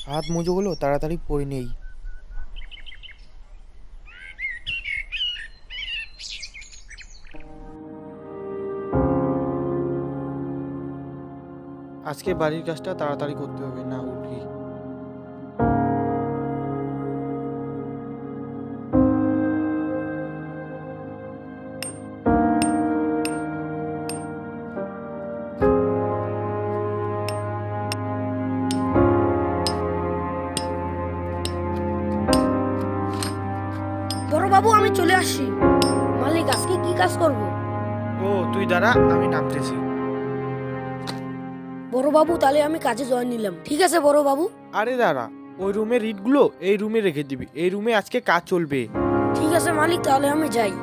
হাত মোজোগুলো তাড়াতাড়ি পরে নেই। আজকে বাড়ির কাজটা তাড়াতাড়ি করতে হবে, না উঠি। বড় বাবু, আমি চলে আসছি। মালিক, আজকে কি কাজ করব? ও তুই দাঁড়া, আমি নামতেছি। বড় বাবু, তাহলে আমি কাজে জয়েন নিলাম। ঠিক আছে বড় বাবু। আরে দাঁড়া, ওই রুমের ইটগুলো এই রুমে রেখে দিবি, এই রুমে আজকে কাজ চলবে। ঠিক আছে মালিক, তাহলে আমি যাই।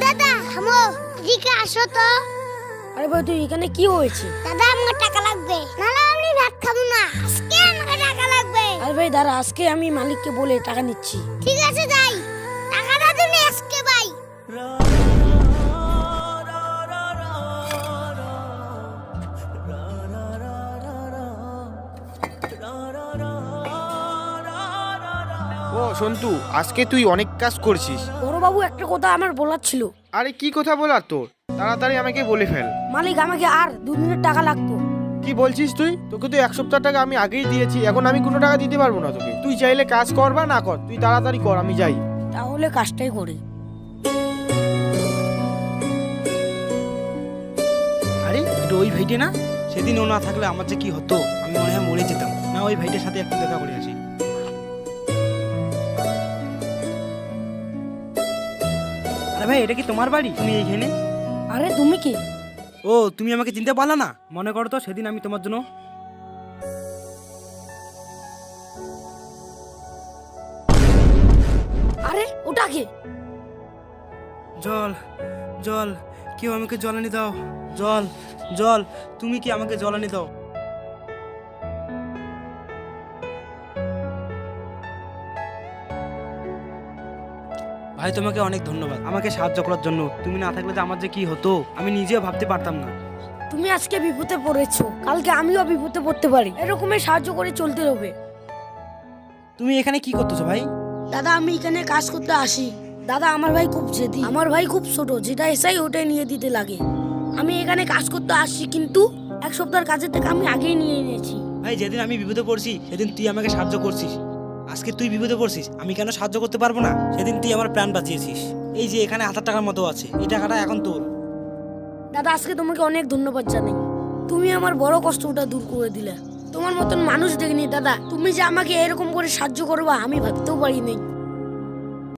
দাদা থামো, এদিকে আসো তো। আরে ভাই, তুই এখানে কি হয়েছে? দাদা আমার টাকা লাগবে, নাহলে আমি ভাত খাবো না। আজকে আমাকে টাকা লাগবে। আরে ভাই দাঁড়া, আজকে আমি মালিককে বলে টাকা নিচ্ছি। ঠিক আছে যাই, টাকাটা তুমি আজকে পাই। ও সন্তু, আজকে তুই অনেক কাজ করছিস। বড় বাবু, একটা কথা আমার বলার ছিল। আরে কি কথা বলার তোর? তাড়াতাড়ি আমাকে বলে ফেল। মালিক, আমাকে আর 2 দিনের টাকা লাগতো। কি বলছিস তুই? তোকে তো 1 সপ্তাহ টাকা আমি আগেই দিয়েছি, এখন আমি কোনো টাকা দিতে পারবো না তোকে। তুই চাইলে কাজ কর বা না কর, তুই তাড়াতাড়ি কর, আমি যাই। তাহলে কাজটাই করি। আরে এটা ওই ভাইটে না? সেদিন ও না থাকলে আমার যে কি হতো, আমি মনে হয় মরে যেতাম। না, ওই ভাইটার সাথে একটু দেখা করে আসি। আরে ভাই, এটা কি তোমার বাড়ি? তুমি এইখানে? আরে তুমি কি? ও, তুমি আমাকে চিনতে পারলা না? মনে করো তো সেদিন আমি তোমার জন্য আরে ওটা কি? জল জল, কেউ আমাকে জল এনে দাও। জল জল, তুমি কি আমাকে জল এনে দাও? ভাই, তোমাকে অনেক ধন্যবাদ আমাকে সাহায্য করার জন্য। তুমি না থাকলে যে আমার যে কি হতো, আমি নিজেও ভাবতে পারতাম না। তুমি আজকে বিপদে পড়েছো, কালকে আমিও বিপদে পড়তে পারি। এরকমই সাহায্য করে চলতে হবে। তুমি এখানে কি করতেছো ভাই? দাদা, আমি এখানে কাজ করতে আসি। দাদা, আমার ভাই খুব জেদি। আমার ভাই খুব ছোট, যেটা এসেই ওটাই নিয়ে দিতে লাগে। আমি এখানে কাজ করতে আসি, কিন্তু 1 সপ্তাহের কাজের থেকে আমি আগেই নিয়ে নিয়েছি। ভাই, যেদিন আমি বিপদে পড়ছি সেদিন তুই আমাকে সাহায্য করছিস। আজকে তুই বিপদে পড়ছিস, আমি কেন সাহায্য করতে পারবো না? সেদিন তুই আমার প্রাণ বাঁচিয়েছিস। এই যে এখানে 1000 টাকার মতো আছে, এই টাকাটা এখন তোর। দাদা, আজকে তোমাকে অনেক ধন্যবাদ জানাই। তুমি আমার বড় কষ্টটা দূর করে দিলে। তোমার মতন মানুষ দেখিনি দাদা। তুমি যে আমাকে এরকম করে সাহায্য করবা, আমি ভাবতেও পারিনি।